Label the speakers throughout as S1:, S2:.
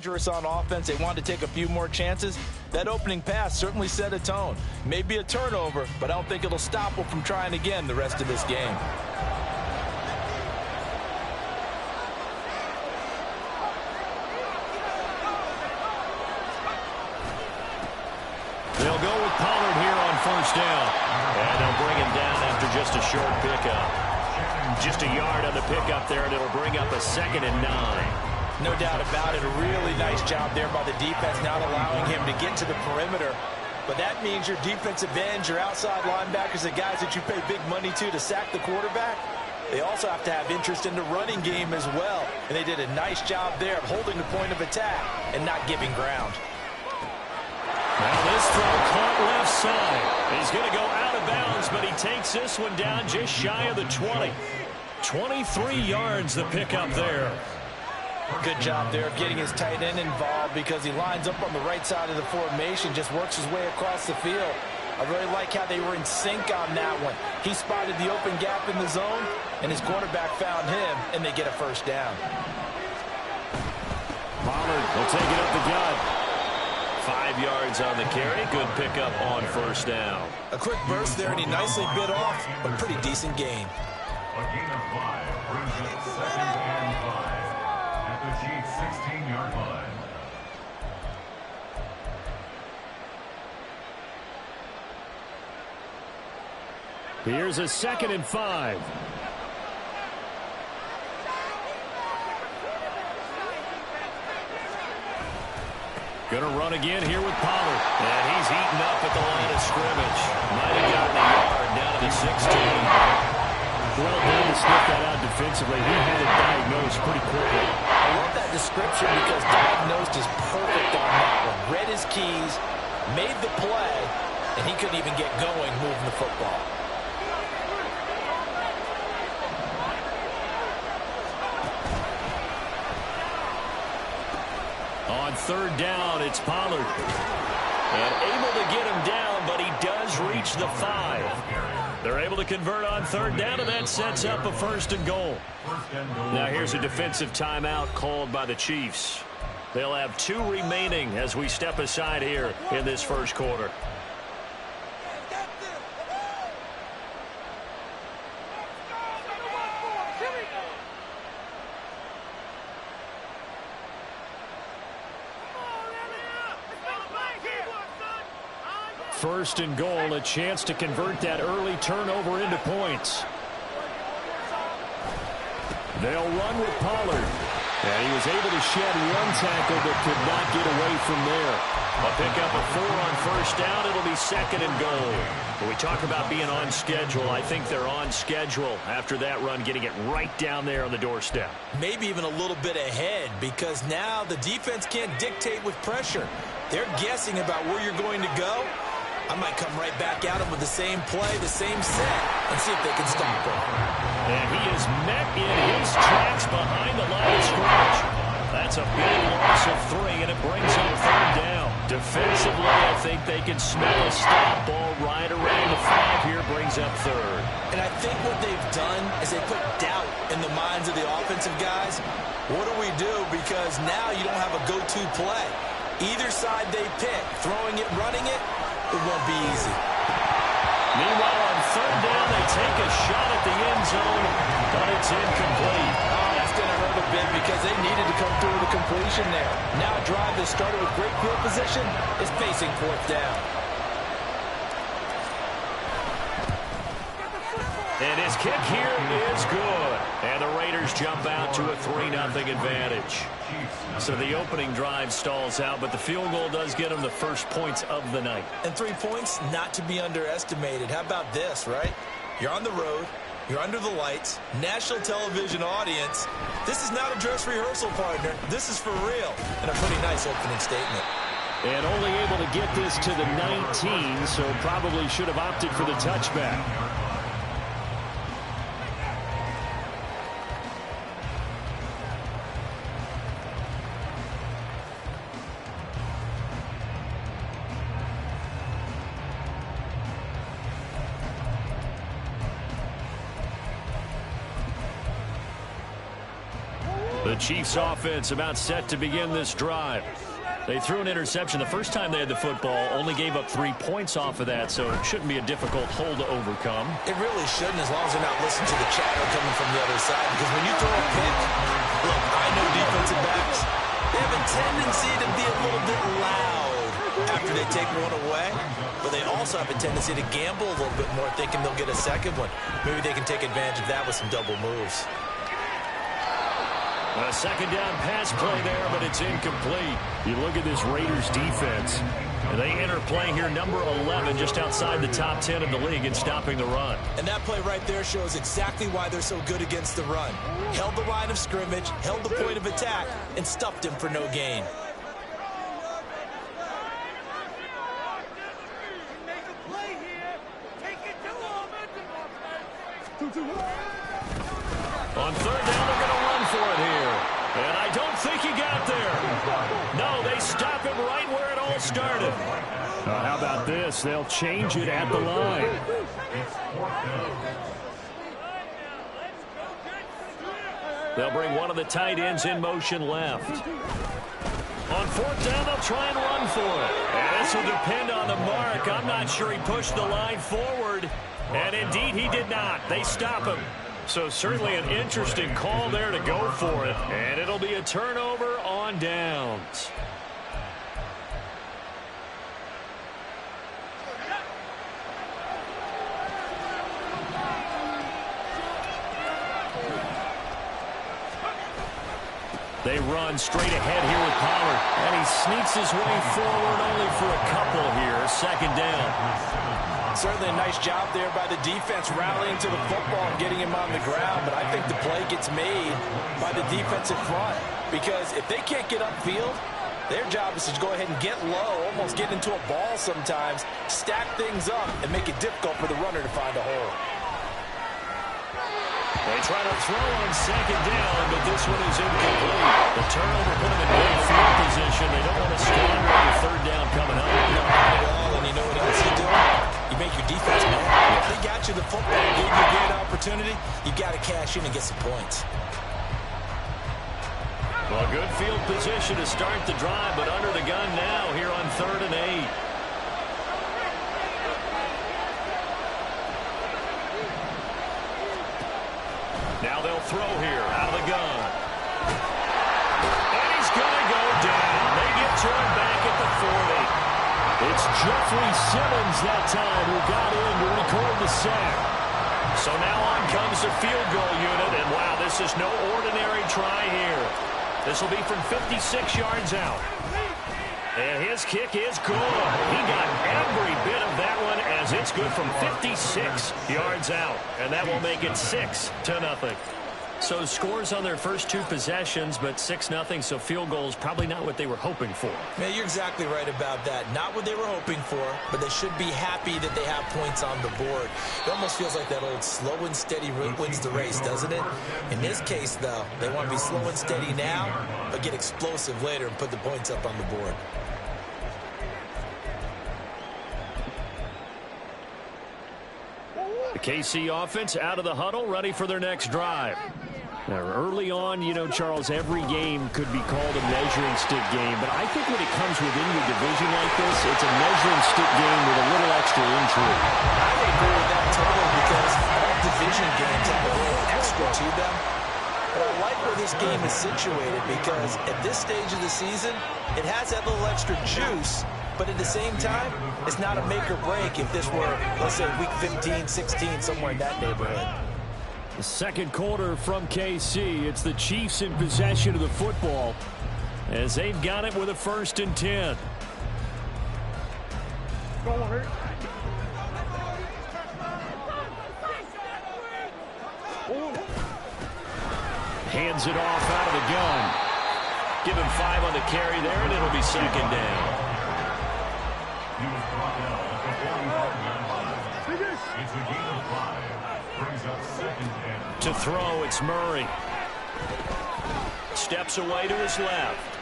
S1: dangerous on offense. They wanted to take a few more chances. That opening pass certainly set a tone. Maybe a turnover, but I don't think it'll stop them from trying again the rest of this game.
S2: They'll go with Pollard here on first down. And they'll bring him down after just a short pickup. Just a yard on the pickup there, and it'll bring up a 2nd and 9.
S1: No doubt about it. A really nice job there by the defense, not allowing him to get to the perimeter. But that means your defensive ends, your outside linebackers, the guys that you pay big money to sack the quarterback, they also have to have interest in the running game as well. And they did a nice job there of holding the point of attack and not giving ground.
S2: Now this throw caught left side. He's going to go out of bounds, but he takes this one down just shy of the 20. 23 yards the pickup there.
S1: Good job there of getting his tight end involved because he lines up on the right side of the formation, just works his way across the field. I really like how they were in sync on that one. He spotted the open gap in the zone, and his quarterback found him, and they get a first down.
S2: Pollard will take it up the gut. 5 yards on the carry. Good pickup on first down.
S1: A quick burst there, and he nicely bit off, but pretty decent gain.
S3: A gain of 5 brings it 2nd and 5 at the Chiefs' 16-yard line.
S2: Here's a 2nd and 5. Going to run again here with Pollard. And he's eaten up at the line of scrimmage. Might have gotten a yard down to the 16. Well done to sniff that out defensively. He had it diagnosed pretty quickly.
S1: I love that description because diagnosed is perfect on that one. Read his keys, made the play, and he couldn't even get going moving the football.
S2: On third down, it's Pollard. And able to get him down, but he does reach the 5. They're able to convert on third down, and that sets up a 1st and goal. Now here's a defensive timeout called by the Chiefs. They'll have 2 remaining as we step aside here in this first quarter. First and goal, a chance to convert that early turnover into points. They'll run with Pollard. And he was able to shed 1 tackle but could not get away from there. A pickup of 4 on first down. It'll be 2nd and goal. When we talk about being on schedule, I think they're on schedule after that run, getting it right down there on the doorstep.
S1: Maybe even a little bit ahead because now the defense can't dictate with pressure. They're guessing about where you're going to go. I might come right back at him with the same play, the same set, and see if they can stop him.
S2: And he is met in his tracks behind the line of scrimmage. That's a big loss of 3, and it brings up third down. Defensively, I think they can smell a stop ball right around the 5 here, brings up third.
S1: And I think what they've done is they put doubt in the minds of the offensive guys. What do we do? Because now you don't have a go-to play. Either side they pick, throwing it, running it, it won't be easy.
S2: Meanwhile, on third down, they take a shot at the end zone, but it's incomplete.
S1: Oh, that's going to hurt a bit because they needed to come through with a completion there. Now a drive that started with great field position is facing 4th down.
S2: And his kick here is good. And the Raiders jump out to a 3-0 advantage. So the opening drive stalls out, but the field goal does get them the first points of the night.
S1: And 3 points, not to be underestimated. How about this, right? You're on the road. You're under the lights. National television audience. This is not a dress rehearsal, partner. This is for real. And a pretty nice opening statement.
S2: And only able to get this to the 19, so probably should have opted for the touchback. The Chiefs offense about set to begin this drive. They threw an interception the first time they had the football, only gave up 3 points off of that, so it shouldn't be a difficult hole to overcome.
S1: It really shouldn't, as long as they're not listening to the chatter coming from the other side, because when you throw a pick, look, I know defensive backs, they have a tendency to be a little bit loud after they take one away, but they also have a tendency to gamble a little bit more, thinking they'll get a second one. Maybe they can take advantage of that with some double moves.
S2: A second down pass play there, but it's incomplete. You look at this Raiders defense, and they enter play here number 11, just outside the top 10 in the league in stopping the run.
S1: And that play right there shows exactly why they're so good against the run. Held the line of scrimmage, held the point of attack, and stuffed him for no gain.
S2: On third down, they're going to run for it here. And I don't think he got there. No, they stop him right where it all started. How about this? They'll change it at the line. They'll bring one of the tight ends in motion left. On fourth down, they'll try and run for it. And this will depend on the mark. I'm not sure he pushed the line forward. And indeed, he did not. They stop him. So certainly an interesting call there to go for it. And it'll be a turnover on downs. They run straight ahead here with Pollard. And he sneaks his way forward only for a couple here. Second down.
S1: Certainly a nice job there by the defense rallying to the football and getting him on the ground, but I think the play gets made by the defensive front, because if they can't get upfield, their job is to go ahead and get low, almost get into a ball sometimes, stack things up, and make it difficult for the runner to find a hole.
S2: They try to throw on second down, but this one is incomplete. The turnover put them in great field position. They don't want to squander on the third down coming up.
S1: No, not at all, and you know what else you do? You make your defense mad. If they got you the football, gave you a great opportunity, you got to cash in and get some points.
S2: Well, good field position to start the drive, but under the gun now here on 3rd and 8. Now they'll throw here out of the gun. And he's going to go down. They get to him back at the 40. It's Jeffrey Simmons that time who got in to record the sack. So now on comes the field goal unit, and wow, this is no ordinary try here. This will be from 56 yards out. And his kick is good. He got every bit of that one, as it's good from 56 yards out. And that will make it 6-0. So scores on their first 2 possessions, but 6-0, so field goal is probably not what they were hoping for.
S1: Man, you're exactly right about that. Not what they were hoping for, but they should be happy that they have points on the board. It almost feels like that old slow and steady wins the race, doesn't it? In this case, though, they want to be slow and steady now, but get explosive later and put the points up on the board.
S2: The KC offense out of the huddle, ready for their next drive. Now, early on, you know, Charles, every game could be called a measuring stick game, but I think when it comes within your division like this, it's a measuring stick game with a little extra intrigue.
S1: I agree with that totally, because all division games have a little extra to them. But I like where this game is situated, because at this stage of the season, it has that little extra juice. But at the same time, it's not a make or break if this were, let's say, week 15, 16, somewhere in that neighborhood.
S2: The second quarter from KC. It's the Chiefs in possession of the football as they've got it with a 1st and 10. Hands it off out of the gun. Give him 5 on the carry there, and it'll be 2nd down.
S3: He was brought down at the 45-yard line. It's a gain of 5. Brings up 2nd and 5.
S2: To throw, it's Murray. Steps away to his left.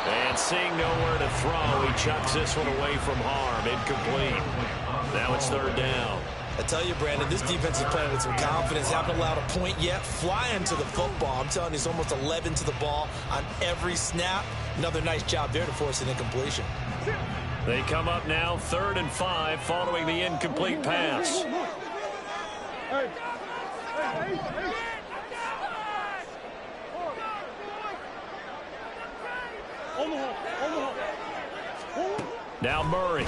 S2: And seeing nowhere to throw, he chucks this one away from harm. Incomplete. Now it's 3rd down.
S1: I tell you, Brandon, this defense is playing with some confidence. Haven't allowed a point yet. Flying to the football. I'm telling you, it's almost 11 to the ball on every snap. Another nice job there to force an incompletion.
S2: They come up now 3rd and 5 following the incomplete pass. Now Murray.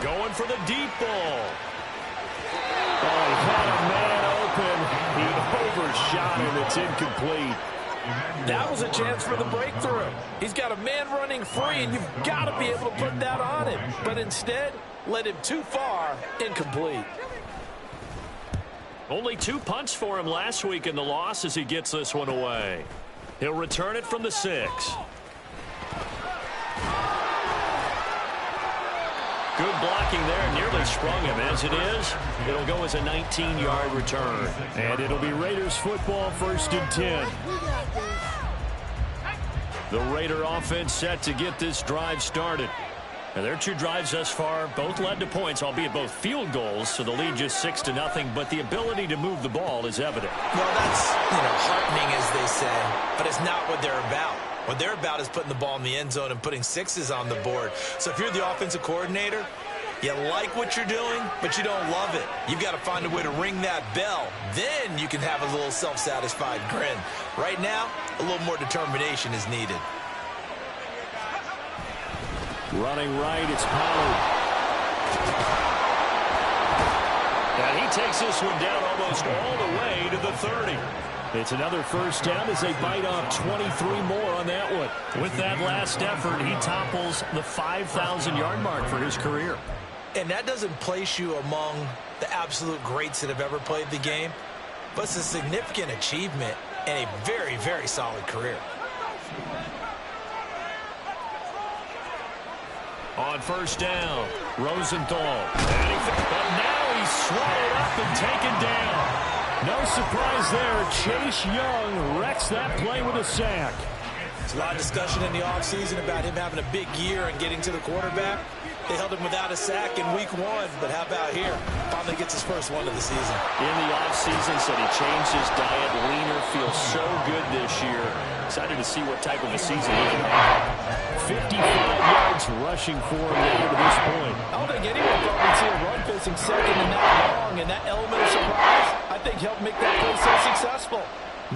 S2: Going for the deep ball. Oh, he had a man open. He overshot him. It's incomplete.
S1: That was a chance for the breakthrough. He's got a man running free, and you've got to be able to put that on him. But instead, led him too far, incomplete.
S2: Only 2 punts for him last week in the loss as he gets this one away. He'll return it from the 6. Good blocking there, nearly sprung him. As it is, it'll go as a 19-yard return. And it'll be Raiders football, 1st and 10. The Raider offense set to get this drive started. And their 2 drives thus far both led to points, albeit both field goals, so the lead just 6-0, but the ability to move the ball is evident.
S1: Well, that's, heartening, as they say, but it's not what they're about. What they're about is putting the ball in the end zone and putting 6s on the board. So if you're the offensive coordinator, you like what you're doing, but you don't love it. You've got to find a way to ring that bell. Then you can have a little self-satisfied grin. Right now, a little more determination is needed.
S2: Running right, it's Pollard. And he takes this one down almost all the way to the 30. It's another first down as they bite off 23 more on that one. With that last effort, he topples the 5,000-yard mark for his career.
S1: And that doesn't place you among the absolute greats that have ever played the game, but it's a significant achievement and a very, very solid career.
S2: On first down, Rosenthal. But now he's swallowed up and taken down. No surprise there. Chase Young wrecks that play with a sack.
S1: There's a lot of discussion in the offseason about him having a big year and getting to the quarterback. They held him without a sack in week 1, but how about here? Finally gets his first one of the season.
S2: In the offseason, said he changed his diet, leaner, feels so good this year. Excited to see what type of a season he can have. 55 yards rushing for him now to this point.
S1: I don't think anyone thought we'd see a run facing second and that long, and that element of surprise, I think, helped make that play so successful.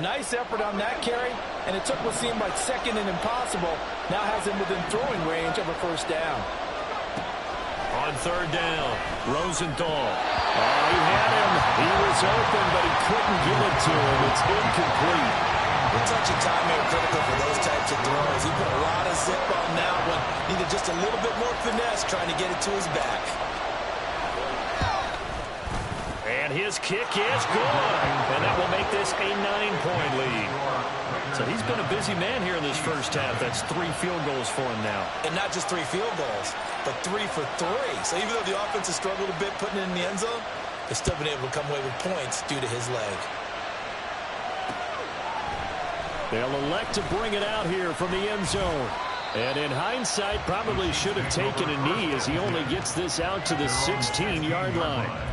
S1: Nice effort on that carry, and it took what seemed like second and impossible. Now has him within throwing range of a first down.
S2: On third down, Rosenthal. Oh, he had him. He was open, but he couldn't get it to him. It's incomplete.
S1: The touch and timing are critical for those types of throws. He put a lot of zip on that one. Needed just a little bit more finesse trying to get it to his back.
S2: And his kick is good. And that will make this a 9-point lead. So he's been a busy man here in this first half. That's 3 field goals for him now.
S1: And not just 3 field goals, but 3 for 3. So even though the offense has struggled a bit putting it in the end zone, they've still been able to come away with points due to his leg.
S2: They'll elect to bring it out here from the end zone. And in hindsight, probably should have taken a knee as he only gets this out to the 16-yard line.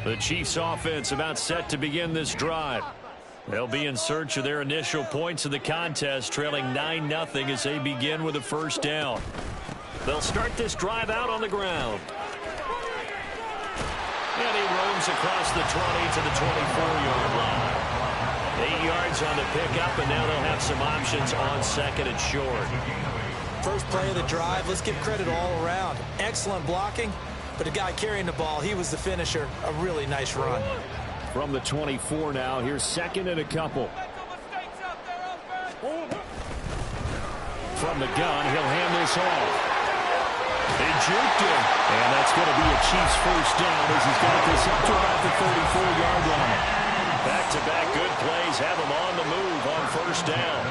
S2: The Chiefs offense about set to begin this drive. They'll be in search of their initial points of the contest, trailing 9-0 as they begin with a first down. They'll start this drive out on the ground. And he roams across the 20 to the 24-yard line. 8 yards on the pickup, and now they'll have some options on second and short.
S1: First play of the drive, let's give credit all around. Excellent blocking. But the guy carrying the ball, he was the finisher. A really nice run.
S2: From the 24 now, here's second and a couple. From the gun, he'll hand this off. They juked him. And that's going to be a Chiefs first down as he's got this up to about the 34-yard line. Back-to-back good plays have him on the move on first down.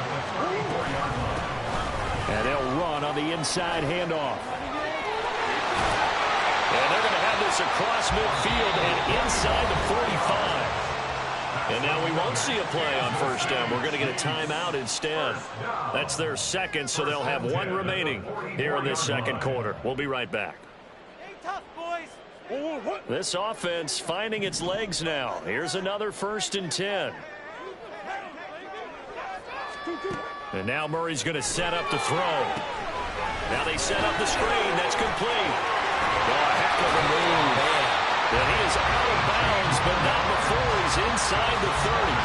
S2: And they'll run on the inside handoff. And they're going to have run this across midfield and inside the 45. And now we won't see a play on first down. We're going to get a timeout instead. That's their second, so they'll have one remaining here in this second quarter. We'll be right back. This offense finding its legs now. Here's another 1st and 10. And now Murray's going to set up to throw. Now they set up the screen. That's complete. Oh, a heck of a move, man. And he is out of bounds, but not before he's inside the 30.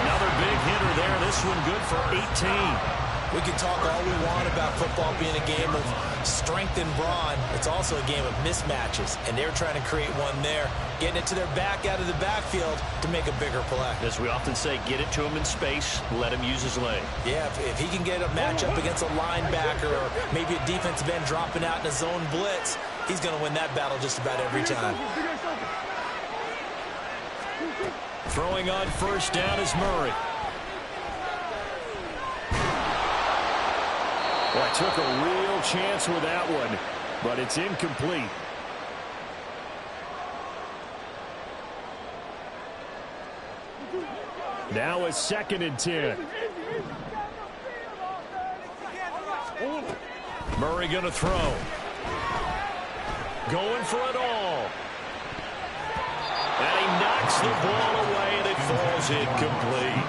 S2: Another big hitter there. This one good for 18.
S1: We can talk all we want about football being a game of strength and brawn. It's also a game of mismatches, and they're trying to create one there, getting it to their back out of the backfield to make a bigger play.
S2: As we often say, get it to him in space, let him use his leg.
S1: Yeah, if he can get a matchup against a linebacker or maybe a defensive end dropping out in a zone blitz, he's going to win that battle just about every time.
S2: Throwing on first down is Murray. Well, I took a real chance with that one, but it's incomplete. Now a 2nd and 10. Murray going to throw. Going for it all. And he knocks the ball away, and it falls incomplete.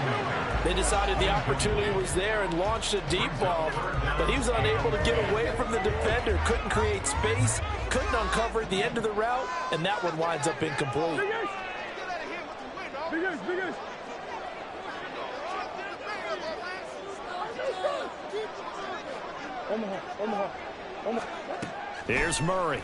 S1: They decided the opportunity was there and launched a deep ball, but he was unable to get away from the defender, couldn't create space, couldn't uncover the end of the route, and that one winds up incomplete.
S2: Here's Murray.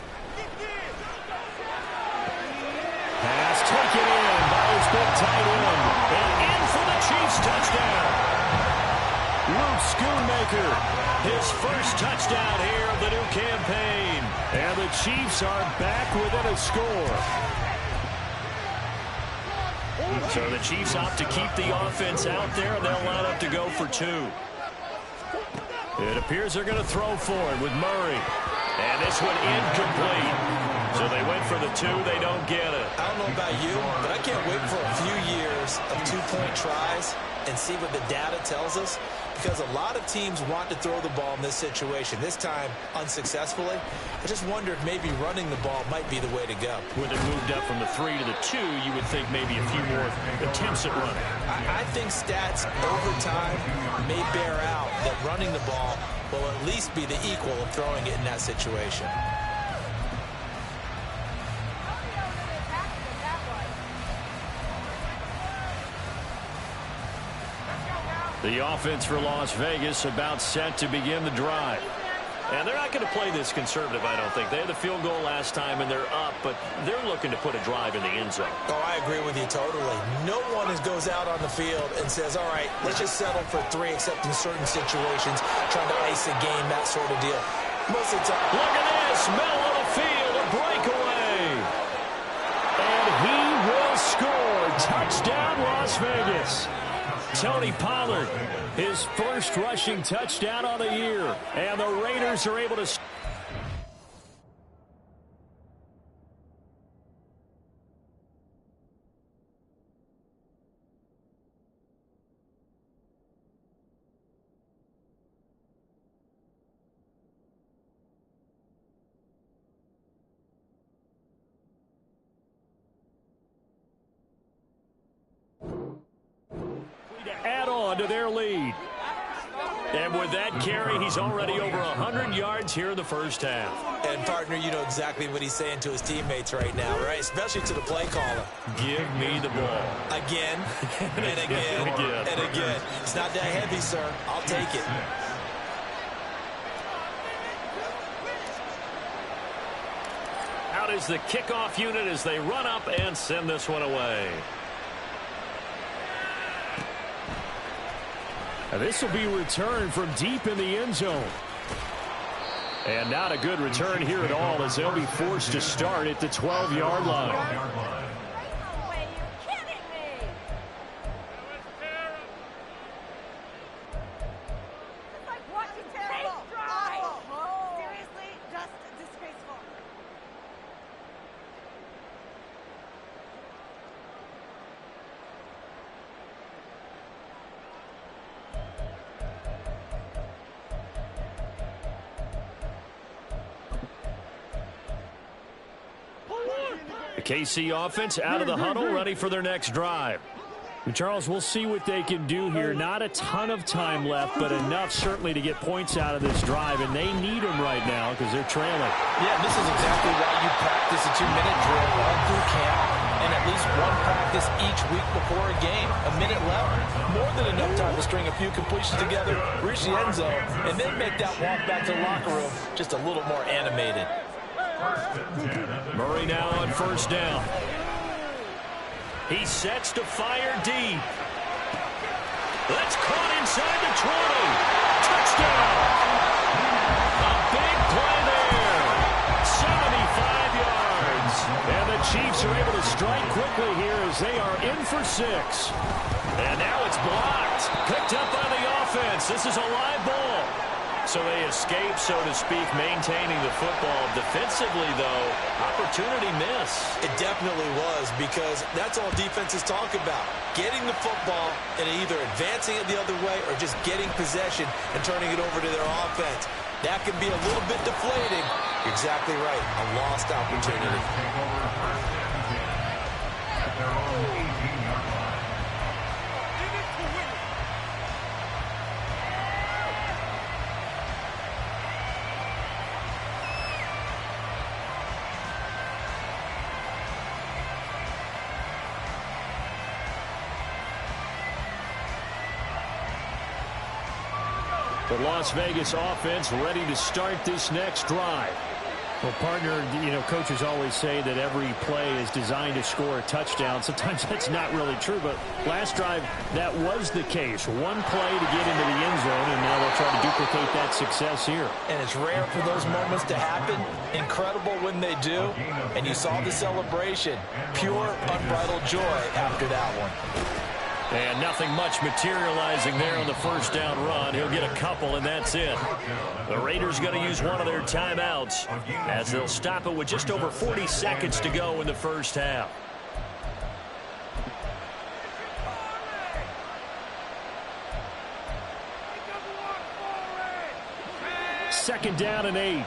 S2: Pass taken in by his big tight end. And in for the Chiefs touchdown. Luke Schoonmaker, his first touchdown here of the new campaign. And the Chiefs are back within a score. So the Chiefs opt to keep the offense out there, and they'll line up to go for 2. It appears they're going to throw for it with Murray. And this one incomplete. So they went for the 2. They don't get it.
S1: I don't know about you, but I can't wait for a few years of 2-point tries and see what the data tells us, because a lot of teams want to throw the ball in this situation, this time unsuccessfully. I just wonder if maybe running the ball might be the way to go.
S2: With it moved up from the 3 to the 2, you would think maybe a few more attempts at running.
S1: I think stats over time may bear out that running the ball will at least be the equal of throwing it in that situation.
S2: The offense for Las Vegas about set to begin the drive. And they're not going to play this conservative, I don't think. They had the field goal last time, and they're up, but they're looking to put a drive in the end zone.
S1: Oh, I agree with you totally. No one goes out on the field and says, all right, let's just settle for 3, except in certain situations, trying to ice a game, that sort of deal. Most of the time.
S2: Look at this. Middle of the field, a breakaway. And he will score. Touchdown, Las Vegas. Tony Pollard, his first rushing touchdown on the year. And the Raiders are able to... add on to their lead. And with that carry, he's already over 100 yards here in the first half.
S1: And, partner, you know exactly what he's saying to his teammates right now, right? Especially to the play caller.
S2: Give me the ball.
S1: Again, and again, and again. It's not that heavy, sir. I'll take it.
S2: Out is the kickoff unit as they run up and send this one away. And this will be returned from deep in the end zone. And not a good return here at all, as they'll be forced to start at the 12-yard line.
S4: No way, you're kidding me. It's like watching paint dry. Seriously, just disgraceful.
S2: KC offense out of the huddle, ready for their next drive.
S5: Charles, we'll see what they can do here. Not a ton of time left, but enough certainly to get points out of this drive, and they need them right now because they're trailing.
S1: Yeah, this is exactly why you practice a 2-minute drill all through camp and at least one practice each week before a game. A minute left, more than enough time to string a few completions together, reach the end zone, and then make that walk back to the locker room just a little more animated.
S2: Murray now on first down. He sets to fire deep. That's caught inside the 20. Touchdown. A big play there. 75 yards. And the Chiefs are able to strike quickly here as they are in for 6. And now it's blocked. Picked up by the offense. This is a live ball. So they escape, so to speak, maintaining the football. Defensively, though, opportunity miss.
S1: It definitely was, because that's all defenses talk about. Getting the football and either advancing it the other way or just getting possession and turning it over to their offense. That can be a little bit deflating. You're exactly right. A lost opportunity.
S5: The Las Vegas offense ready to start this next drive. Well, partner, coaches always say that every play is designed to score a touchdown. Sometimes that's not really true, but last drive, that was the case. One play to get into the end zone, and now they'll try to duplicate that success here.
S1: And it's rare for those moments to happen. Incredible when they do. And you saw the celebration. Pure, unbridled joy after that one.
S2: And nothing much materializing there on the first down run. He'll get a couple, and that's it. The Raiders going to use one of their timeouts as they'll stop it with just over 40 seconds to go in the first half.
S5: Second down and 8.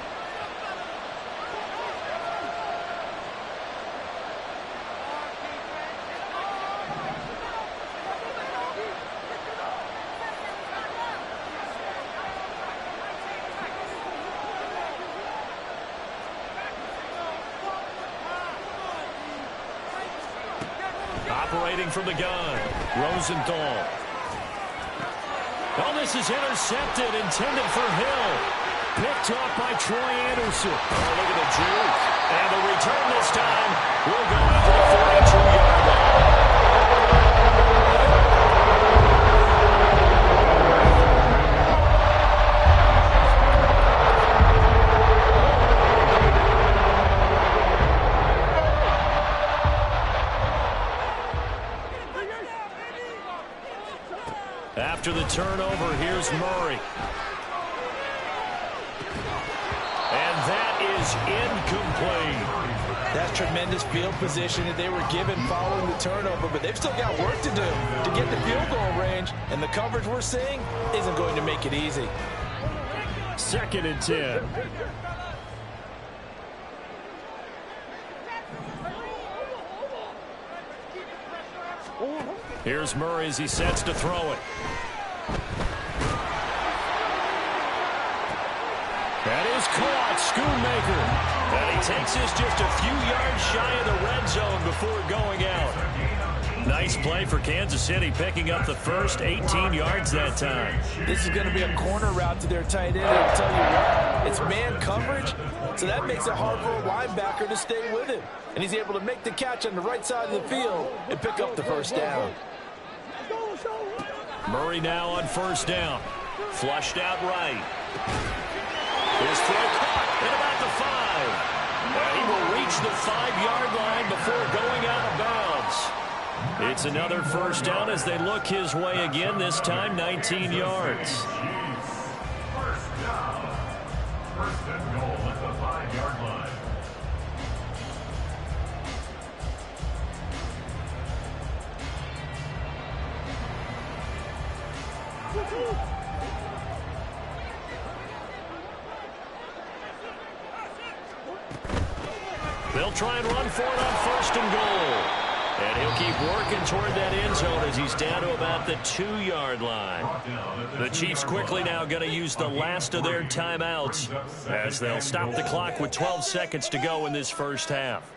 S2: Operating from the gun, Rosenthal. Oh, this is intercepted, intended for Hill. Picked off by Troy Anderson. Oh, look at the juke. And the return this time will go into the 42-yard line. After the turnover, here's Murray. And that is incomplete.
S1: That's tremendous field position that they were given following the turnover, but they've still got work to do to get the field goal range, and the coverage we're seeing isn't going to make it easy.
S5: 2nd and 10.
S2: Here's Murray as he sets to throw it. That is caught. Schoonmaker. And he takes this just a few yards shy of the red zone before going out. Nice play for Kansas City, picking up the first 18 yards that time.
S1: This is going to be a corner route to their tight end. I'll tell you what, it's man coverage, so that makes it hard for a linebacker to stay with him. And he's able to make the catch on the right side of the field and pick up the first down.
S2: Murray now on first down. Flushed out right. His throw caught at about the 5. And he will reach the 5-yard line before going out of bounds. It's another first down as they look his way again, this time 19 yards.
S3: First down. First and goal at the 5-yard line.
S2: They'll try and run for it on 1st and goal. And he'll keep working toward that end zone as he's down to about the 2-yard line. The Chiefs quickly now going to use the last of their timeouts as they'll stop the clock with 12 seconds to go in this first half.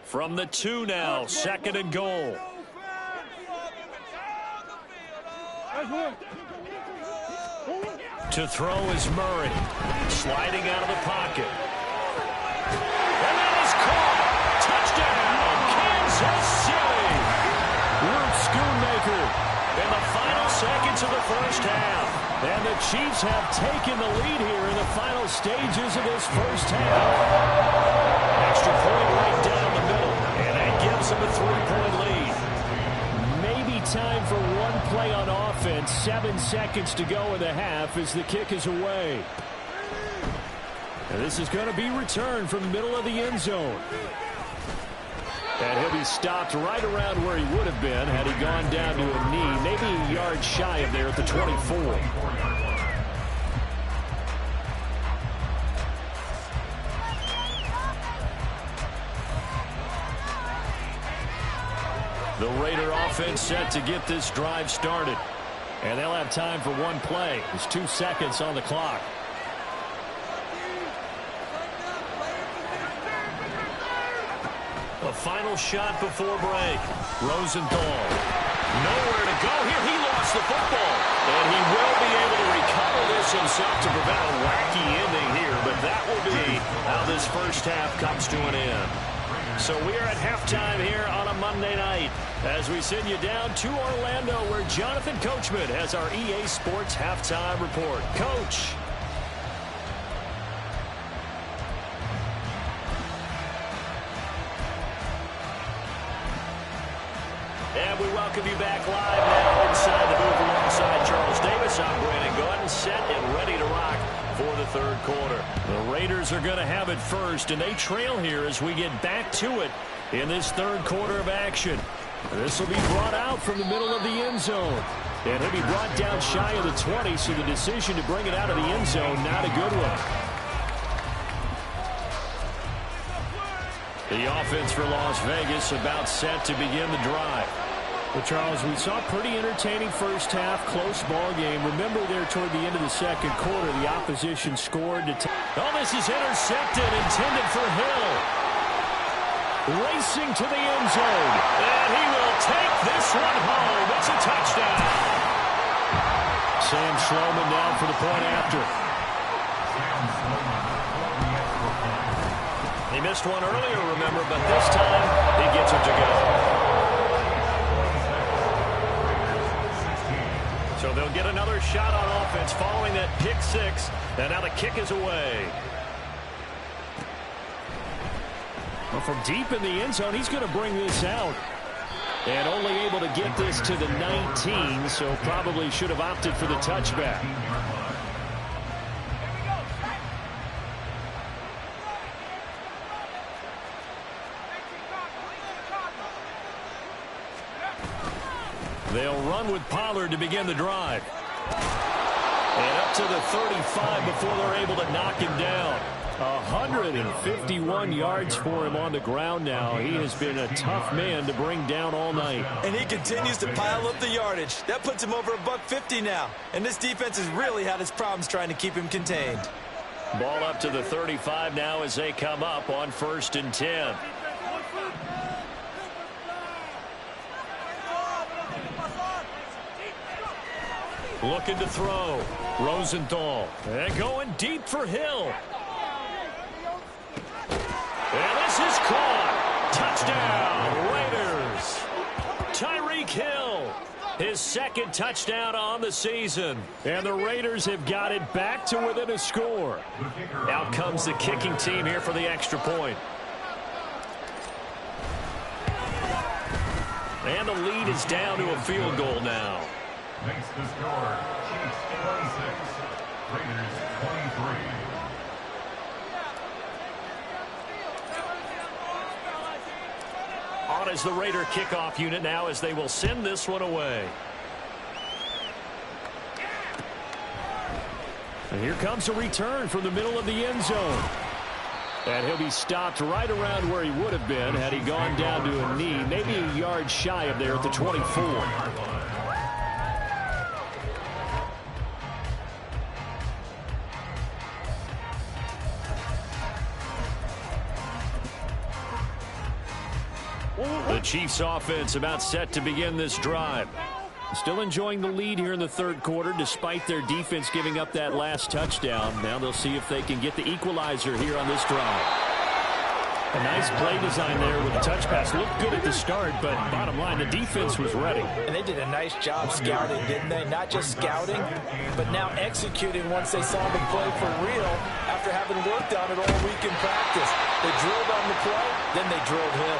S2: From the 2 now, 2nd and goal. To throw is Murray, sliding out of the pocket. And that is caught. Touchdown, Kansas City. Luke Schoonmaker in the final seconds of the first half. And the Chiefs have taken the lead here in the final stages of this first half. Extra point right down the middle, and that gives them a 3-point lead. Time for one play on offense. 7 seconds to go in the half as the kick is away. And this is going to be returned from the middle of the end zone. And he'll be stopped right around where he would have been had he gone down to a knee, maybe a yard shy of there at the 24. The Raider offense set to get this drive started. And they'll have time for one play. There's 2 seconds on the clock. A final shot before break. Rosenthal. Nowhere to go here. He lost the football. And he will be able to recover this himself to prevent a wacky ending here. But that will be how this first half comes to an end. So we are at halftime here on a Monday night as we send you down to Orlando where Jonathan Coachman has our EA Sports halftime report. Coach. And we welcome you back live now inside the booth alongside Charles Davis. I'm Brandon Gordon, set and ready to rock for the third quarter. The Raiders are going to have it first, and they trail here as we get back to it in this third quarter of action. This will be brought out from the middle of the end zone. And he'll be brought down shy of the 20, so the decision to bring it out of the end zone, not a good one. The offense for Las Vegas about set to begin the drive. Well, Charles, we saw a pretty entertaining first half, close ball game. Remember there toward the end of the second quarter, the opposition scored to this is intercepted, intended for Hill. Racing to the end zone. And he will take this one home. It's a touchdown. Sam Schloman down for the point after. He missed one earlier, remember, but this time he gets it to go. So they'll get another shot on offense following that pick six. And now the kick is away. Well, from deep in the end zone, he's going to bring this out. And only able to get this to the 19, so probably should have opted for the touchback. They'll run with Pollard to begin the drive. And up to the 35 before they're able to knock him down. 151 yards for him on the ground now. He has been a tough man to bring down all night.
S1: And he continues to pile up the yardage. That puts him over $150 now. And this defense has really had its problems trying to keep him contained.
S2: Ball up to the 35 now as they come up on 1st and 10. Looking to throw. Rosenthal. And going deep for Hill. And this is caught. Touchdown, Raiders. Tyreek Hill. His second touchdown on the season. And the Raiders have got it back to within a score. Out comes the kicking team here for the extra point. And the lead is down to a field goal now.
S3: Makes the score Chiefs 26, Raiders 23.
S2: On out as the Raider kickoff unit now as they will send this one away. And here comes a return from the middle of the end zone. And he'll be stopped right around where he would have been had he gone down to a knee, maybe a yard shy of there at the 24. The Chiefs offense about set to begin this drive. Still enjoying the lead here in the third quarter despite their defense giving up that last touchdown. Now they'll see if they can get the equalizer here on this drive. A nice play design there with the touch pass. Looked good at the start, but bottom line, the defense was ready.
S1: And they did a nice job scouting, didn't they? Not just scouting, but now executing once they saw the play for real after having worked on it all week in practice. They drilled on the play, then they drilled him.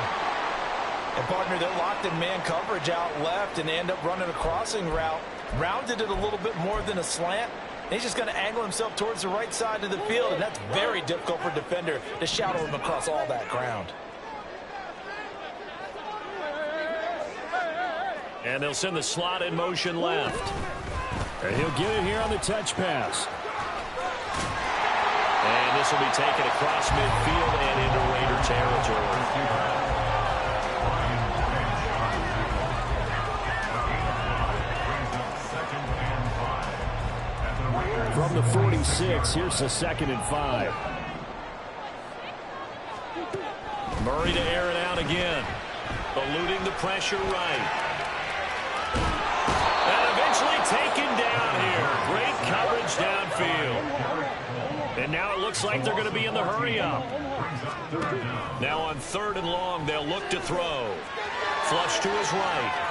S1: And partner, they're locked in man coverage out left, and they end up running a crossing route. Rounded it a little bit more than a slant. He's just going to angle himself towards the right side of the field, and that's very difficult for a defender to shadow him across all that ground.
S2: And they'll send the slot in motion left.
S5: And he'll get it here on the touch pass.
S2: And this will be taken across midfield and into Raider territory.
S5: From the 46, here's the 2nd and 5.
S2: Murray to air it out again. Eluding the pressure right. And eventually taken down here. Great coverage downfield. And now it looks like they're going to be in the hurry up. Now on 3rd and long, they'll look to throw. Flush to his right.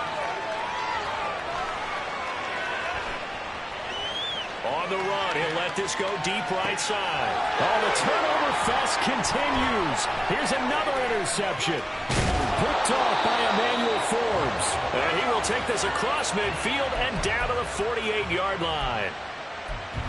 S2: On the run, he'll let this go deep right side.
S5: Oh, the turnover fest continues. Here's another interception. Picked off by Emmanuel Forbes.
S2: And he will take this across midfield and down to the 48-yard line.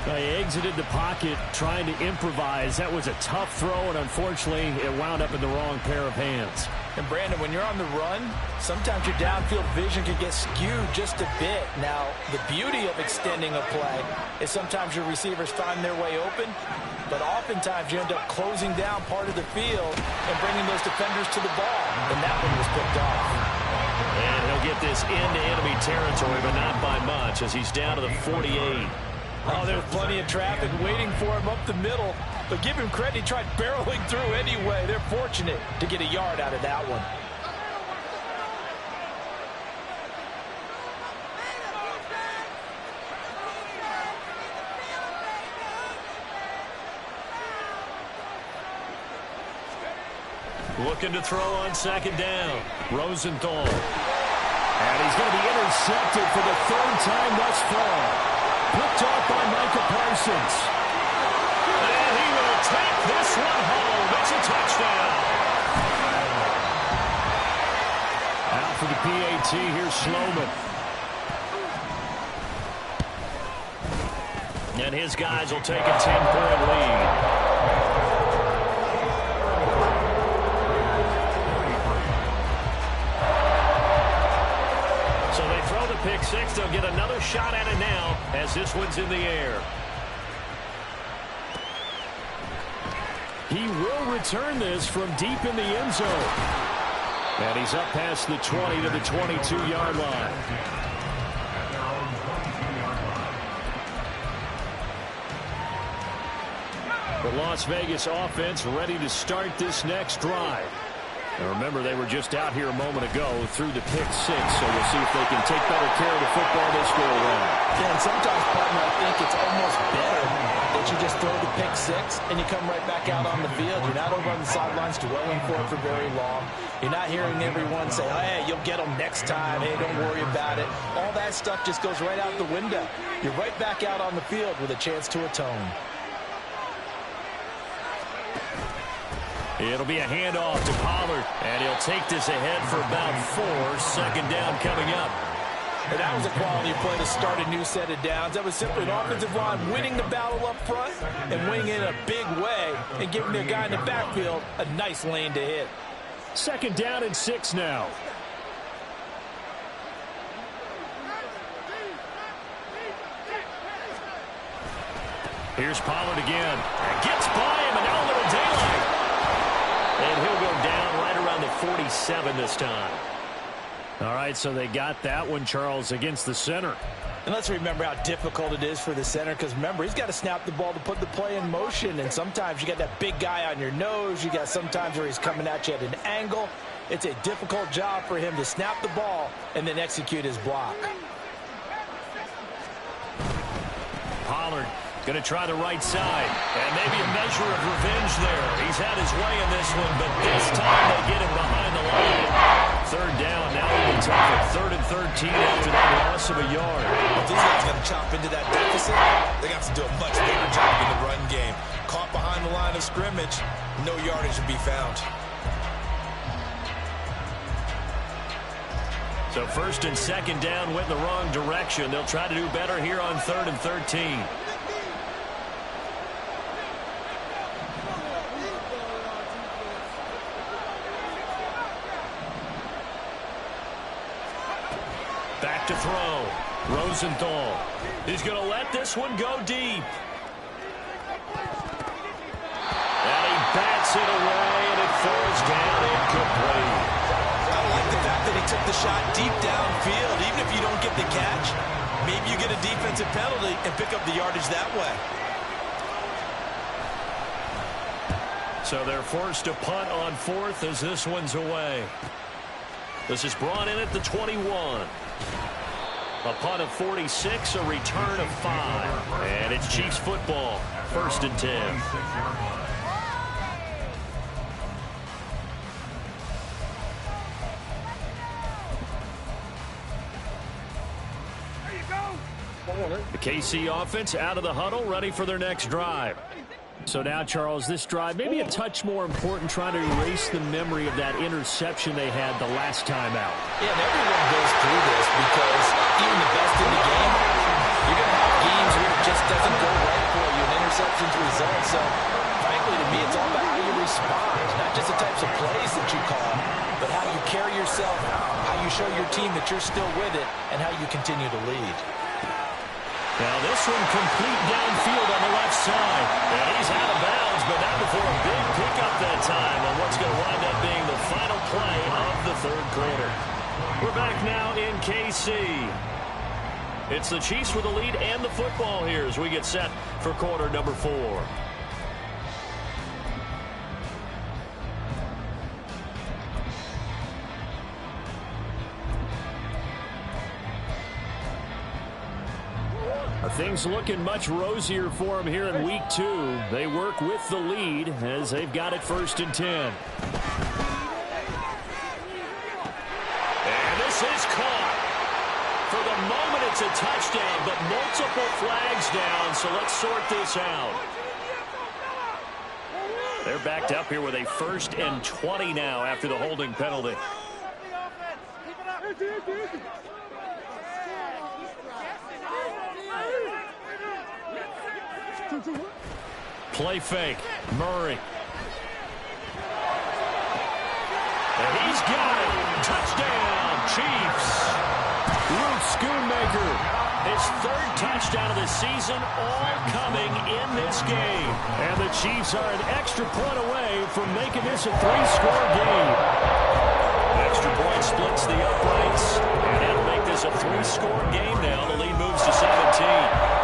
S5: He exited the pocket trying to improvise. That was a tough throw, and unfortunately, it wound up in the wrong pair of hands.
S1: And Brandon, when you're on the run, sometimes your downfield vision can get skewed just a bit. Now, the beauty of extending a play is sometimes your receivers find their way open, but oftentimes you end up closing down part of the field and bringing those defenders to the ball. And that one was picked off.
S2: And he'll get this into enemy territory, but not by much as he's down to the 48.
S1: Oh, there's plenty of traffic waiting for him up the middle. But give him credit, he tried barreling through anyway. They're fortunate to get a yard out of that one.
S2: Looking to throw on 2nd down.
S5: Rosenthal. And he's going to be intercepted for the 3rd time thus far. Picked off by Micah Parsons.
S2: And he will take this one home. It's a touchdown.
S5: Out for the PAT, here's Sloman.
S2: And his guys will take a 10-point lead. Pick 6, they'll get another shot at it now as this one's in the air.
S5: He will return this from deep in the end zone. And he's up past the 20 to the 22-yard line. The Las Vegas offense ready to start this next drive. And remember, they were just out here a moment ago through the pick 6, so we'll see if they can take better care of the football this go around.
S1: Yeah, and sometimes, partner, I think it's almost better that you just throw the pick 6 and you come right back out on the field. You're not over on the sidelines dwelling for it for very long. You're not hearing everyone say, hey, you'll get them next time. Hey, don't worry about it. All that stuff just goes right out the window. You're right back out on the field with a chance to atone.
S2: It'll be a handoff to Pollard, and he'll take this ahead for about 4. 2nd down coming up.
S1: And that was a quality play to start a new set of downs. That was simply an offensive line winning the battle up front and winning it in a big way and giving their guy in the backfield a nice lane to hit.
S5: Second down and 6 now. Here's Pollard again. Gets by him, and now a little daylight. And he'll go down right around the 47 this time. All right, so they got that one, Charles, against the center.
S1: And let's remember how difficult it is for the center, because remember, he's got to snap the ball to put the play in motion, and sometimes you got that big guy on your nose. You got sometimes where he's coming at you at an angle. It's a difficult job for him to snap the ball and then execute his block.
S5: Pollard going to try the right side, and maybe a measure of revenge there. He's had his way in this one, but this time they get him behind the line. Third down, now it's up at 3rd and 13 after that loss of a yard.
S1: If these guys are going to chop into that deficit, they got to do a much better job in the run game. Caught behind the line of scrimmage, no yardage to be found.
S5: So 1st and 2nd down went in the wrong direction. They'll try to do better here on 3rd and 13. Back to throw. Rosenthal. He's going to let this one go deep. And he bats it away, and it falls down incomplete.
S1: I like the fact that he took the shot deep downfield. Even if you don't get the catch, maybe you get a defensive penalty and pick up the yardage that way.
S5: So they're forced to punt on 4th as this one's away. This is brought in at the 21. A punt of 46, a return of 5. And it's Chiefs football, 1st and 10. The KC offense out of the huddle, ready for their next drive. So now, Charles, this drive maybe a touch more important, trying to erase the memory of that interception they had the last time out.
S1: Yeah, and everyone goes through this because even the best in the game, you're going to have games where it just doesn't go right for you, and interceptions result. So, frankly, to me, it's all about how you respond, not just the types of plays that you call, but how you carry yourself, how you show your team that you're still with it, and how you continue to lead.
S5: Now this one complete downfield on the left side. And he's out of bounds, but not before a big pickup that time on what's going to wind up being the final play of the 3rd quarter. We're back now in KC. It's the Chiefs with the lead and the football here as we get set for quarter number 4. Things looking much rosier for them here in week 2. They work with the lead as they've got it 1st and 10. And this is caught. For the moment, it's a touchdown, but multiple flags down, so let's sort this out. They're backed up here with a 1st and 20 now after the holding penalty. Play fake. Murray. And he's got it. Touchdown, Chiefs. Ruth Schoonmaker. His 3rd touchdown of the season, all coming in this game. And the Chiefs are an extra point away from making this a 3-score game. Extra point splits the uprights. And that'll make this a 3-score game now. The lead moves to 17.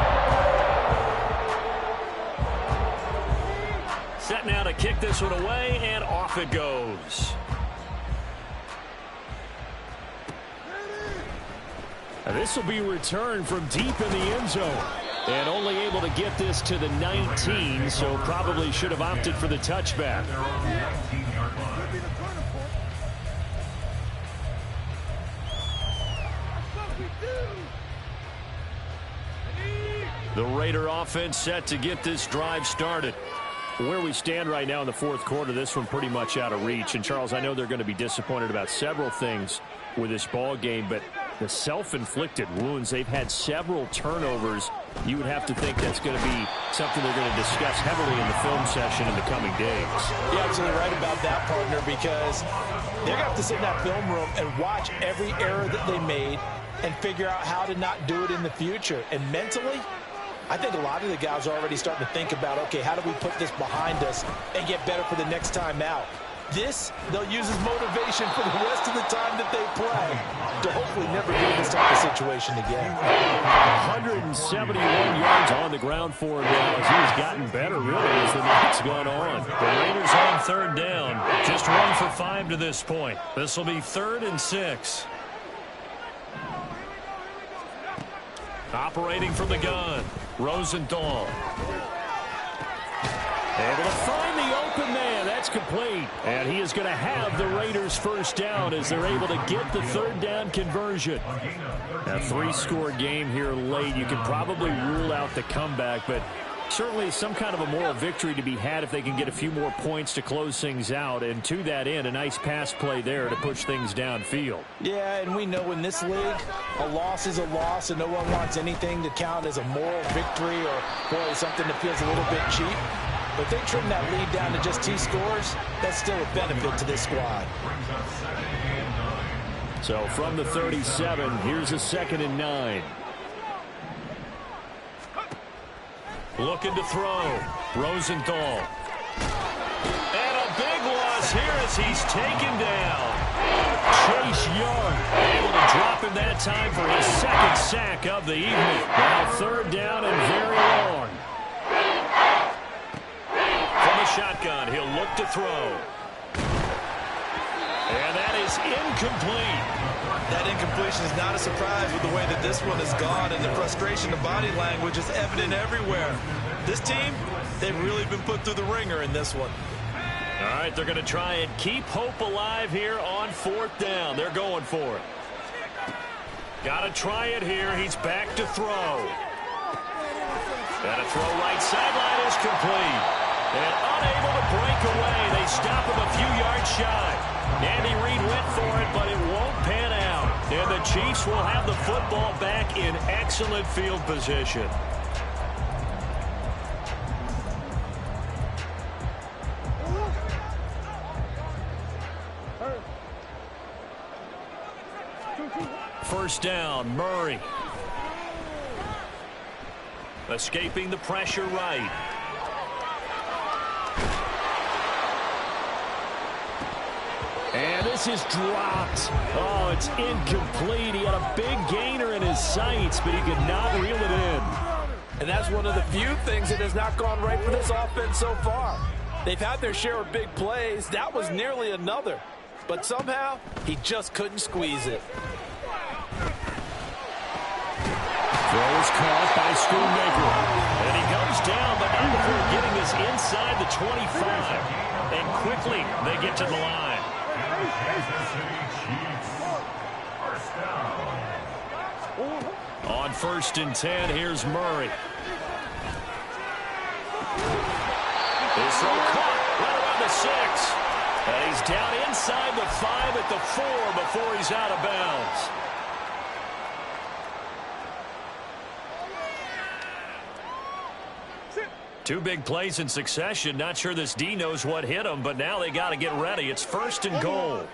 S5: Set now to kick this one away, and off it goes. This will be returned from deep in the end zone. And only able to get this to the 19, so probably should have opted for the touchback. The Raider offense set to get this drive started. Where we stand right now in the 4th quarter, this one pretty much out of reach. And, Charles, I know they're going to be disappointed about several things with this ball game, but the self-inflicted wounds, they've had several turnovers you would have to think that's going to be something they're going to discuss heavily in the film session in the coming days.
S1: You're absolutely right about that, partner, because they're going to have to sit in that film room and watch every error that they made and figure out how to not do it in the future. And mentally, I think a lot of the guys are already starting to think about, okay, how do we put this behind us and get better for the next time out? This, they'll use as motivation for the rest of the time that they play to hopefully never be in this type of situation again.
S5: 171 yards on the ground for him now as he's gotten better, really, as the night's gone on.
S2: The Raiders on third down. Just 1 for 5 to this point. This will be 3rd and 6. Operating from the gun, Rosenthal. Able to find the open man. That's complete. And he is going to have the Raiders first down as they're able to get the 3rd down conversion. A 3-score game here late. You can probably rule out the comeback, but certainly some kind of a moral victory to be had if they can get a few more points to close things out. And to that end, a nice pass play there to push things downfield.
S1: Yeah, and we know in this league, a loss is a loss, and no one wants anything to count as a moral victory or, boy, something that feels a little bit cheap. But if they trim that lead down to just 2 scores, that's still a benefit to this squad.
S5: So from the 37, here's a 2nd and 9.
S2: Looking to throw. Rosenthal. And a big loss here as he's taken down. Chase Young able to drop him that time for his 2nd sack of the evening. Now 3rd down and very long. From the shotgun, he'll look to throw. And that is incomplete.
S1: That incompletion is not a surprise with the way that this one has gone, and the frustration of body language is evident everywhere. This team, they've really been put through the ringer in this one.
S2: All right, they're going to try and keep hope alive here on 4th down. They're going for it. Got to try it here. He's back to throw. And a throw right sideline is complete. And unable to break away. They stop him a few yards shy. Andy Reid went for it, but it won't pan out. And the Chiefs will have the football back in excellent field position. First down, Murray. Escaping the pressure right.
S5: And this is dropped. Oh, it's incomplete. He had a big gainer in his sights, but he could not reel it in.
S1: And that's one of the few things that has not gone right for this offense so far. They've had their share of big plays. That was nearly another. But somehow, he just couldn't squeeze it.
S5: Throw is caught by Schoonmaker.
S2: And he goes down, but not before getting this inside the 25. And quickly, they get to the line.
S3: Kansas City Chiefs. First down.
S2: On 1st and 10, here's Murray. This throw caught right around the 6. And he's down inside the 5 at the 4 before he's out of bounds. Two big plays in succession. Not sure this D knows what hit him, but now they got to get ready. It's 1st and goal.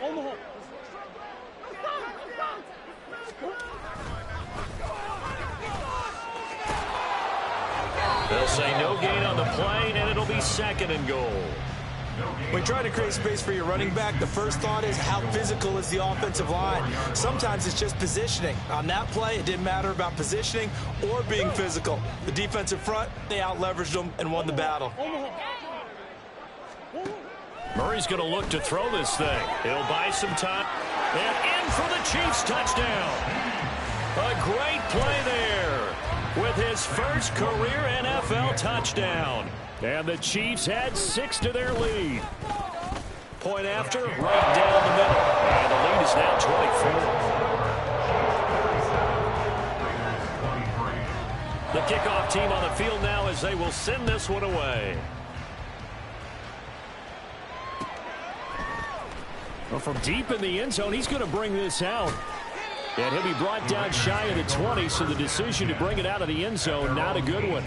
S2: They'll say no gain on the play, and it'll be 2nd and goal.
S1: When trying to create space for your running back, the first thought is how physical is the offensive line. Sometimes it's just positioning. On that play, it didn't matter about positioning or being physical. The defensive front, they out-leveraged them and won the battle.
S2: Murray's going to look to throw this thing. He'll buy some time. And in for the Chiefs touchdown. A great play there with his first career NFL touchdown.
S5: And the Chiefs had 6 to their lead.
S2: Point after, right down the middle. And the lead is now 24. The kickoff team on the field now as they will send this one away.
S5: Well, from deep in the end zone, he's going to bring this out. And he'll be brought down shy of the 20, so the decision to bring it out of the end zone, not a good one.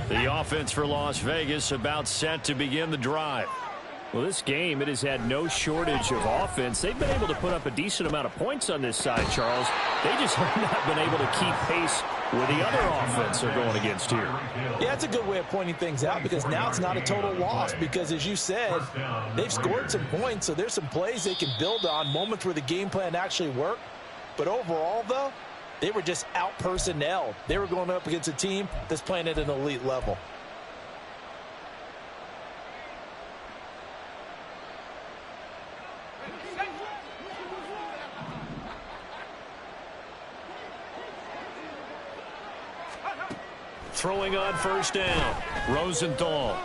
S5: The offense for Las Vegas about set to begin the drive. Well, this game, it has had no shortage of offense. They've been able to put up a decent amount of points on this side, Charles. They just have not been able to keep pace with the other offense they're going against here.
S1: Yeah, that's a good way of pointing things out, because now it's not a total loss, because as you said, they've scored some points, so there's some plays they can build on, moments where the game plan actually worked. But overall, though, they were just out-personnelled. They were going up against a team that's playing at an elite level.
S5: Throwing on first down, Rosenthal.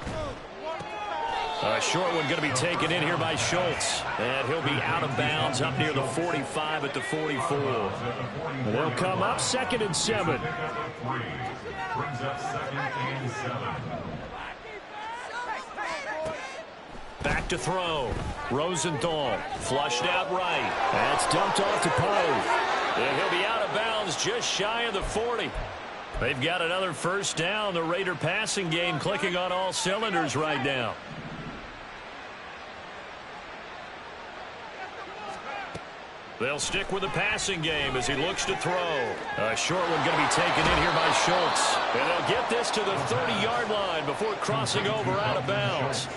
S5: A short one going to be taken in here by Schultz. And he'll be out of bounds up near the 45 at the 44. And they'll come up 2nd and 7.
S3: Brings up 2nd and 7.
S5: Back to throw. Rosenthal flushed out right. That's dumped off to Poe. And he'll be out of bounds just shy of the 40. They've got another first down. The Raider passing game clicking on all cylinders right now. They'll stick with the passing game as he looks to throw. A short one going to be taken in here by Schultz. And they'll get this to the 30-yard line before crossing over out of bounds.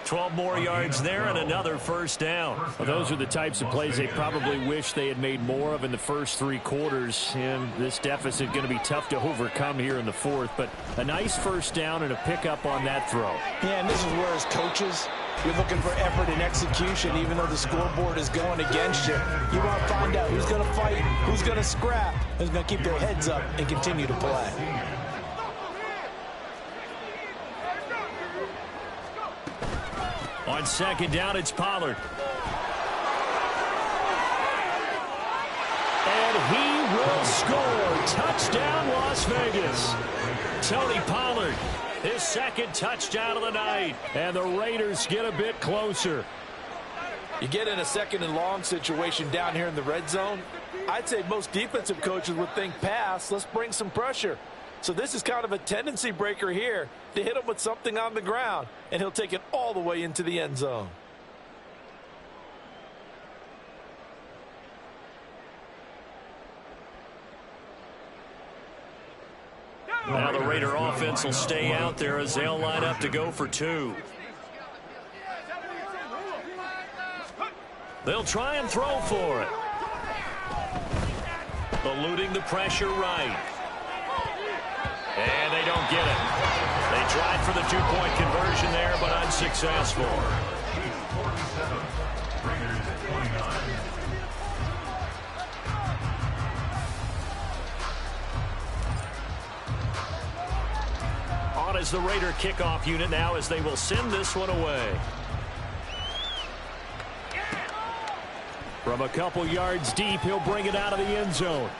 S5: 12 more yards there and another first down. Well, those are the types of plays they probably wish they had made more of in the first 3 quarters. And this deficit going to be tough to overcome here in the 4th. But a nice first down and a pickup on that throw.
S1: Yeah, and this is where as coaches, you're looking for effort and execution, even though the scoreboard is going against you. You want to find out who's going to fight, who's going to scrap, who's going to keep their heads up and continue to play.
S5: On 2nd down, it's Pollard. And he will score. Touchdown, Las Vegas. Tony Pollard, his 2nd touchdown of the night. And the Raiders get a bit closer.
S1: You get in a 2nd and long situation down here in the red zone, I'd say most defensive coaches would think pass, let's bring some pressure. So this is kind of a tendency breaker here to hit him with something on the ground, and he'll take it all the way into the end zone.
S5: Now the Raider offense will stay out there as they'll line up to go for 2. They'll try and throw for it. Eluding the pressure right. And they don't get it. They tried for the 2-point conversion there, but unsuccessful. On is the Raider kickoff unit now as they will send this one away. From a couple yards deep, he'll bring it out of the end zone.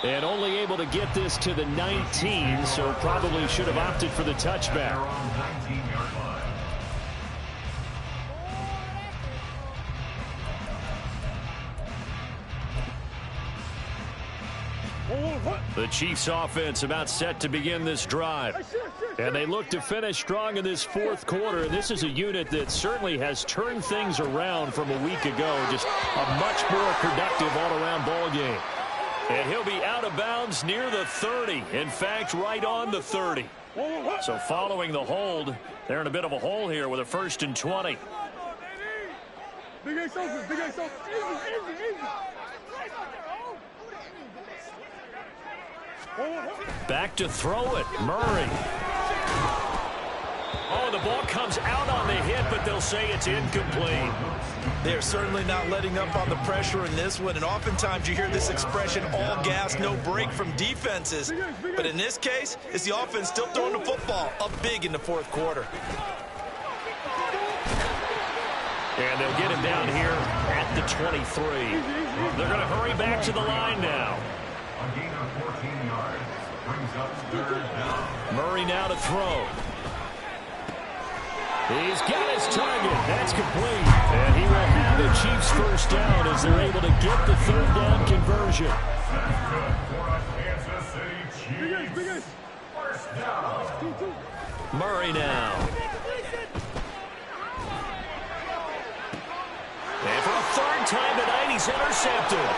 S5: And only able to get this to the 19, so probably should have opted for the touchback. The Chiefs offense about set to begin this drive. And they look to finish strong in this 4th quarter. And this is a unit that certainly has turned things around from a week ago. Just a much more productive all-around ball game. And he'll be out of bounds near the 30. In fact, right on the 30. So following the hold, they're in a bit of a hole here with a 1st and 20. Back to throw it, Murray. Oh, the ball comes out on the hit, but they'll say it's incomplete.
S1: They're certainly not letting up on the pressure in this one, and oftentimes you hear this expression, all gas, no break from defenses. But in this case, it's the offense still throwing the football up big in the 4th quarter.
S5: And they'll get him down here at the 23. They're going to hurry back to the line now.
S3: A gain of 14 yards. Brings up 3rd down.
S5: Murray now to throw. He's got his target. That's complete. And he will have
S2: the Chiefs first down as they're able to get the third down conversion. Murray now. And for a third time tonight, he's intercepted.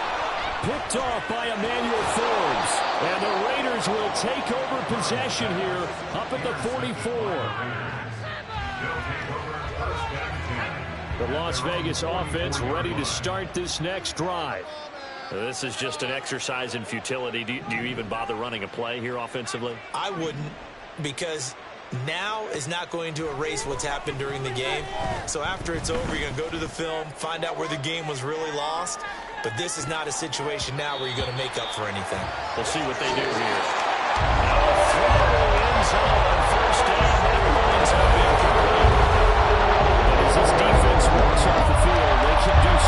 S2: Picked off by Emmanuel Forbes. And the Raiders will take over possession here up at the 44. The Las Vegas offense ready to start this next drive. This is just an exercise in futility. Do you even bother running a play here offensively?
S1: I wouldn't, because now is not going to erase what's happened during the game. So after it's over, you're going to go to the film, find out where the game was really lost. But this is not a situation now where you're going to make up for anything.
S2: We'll see what they do here.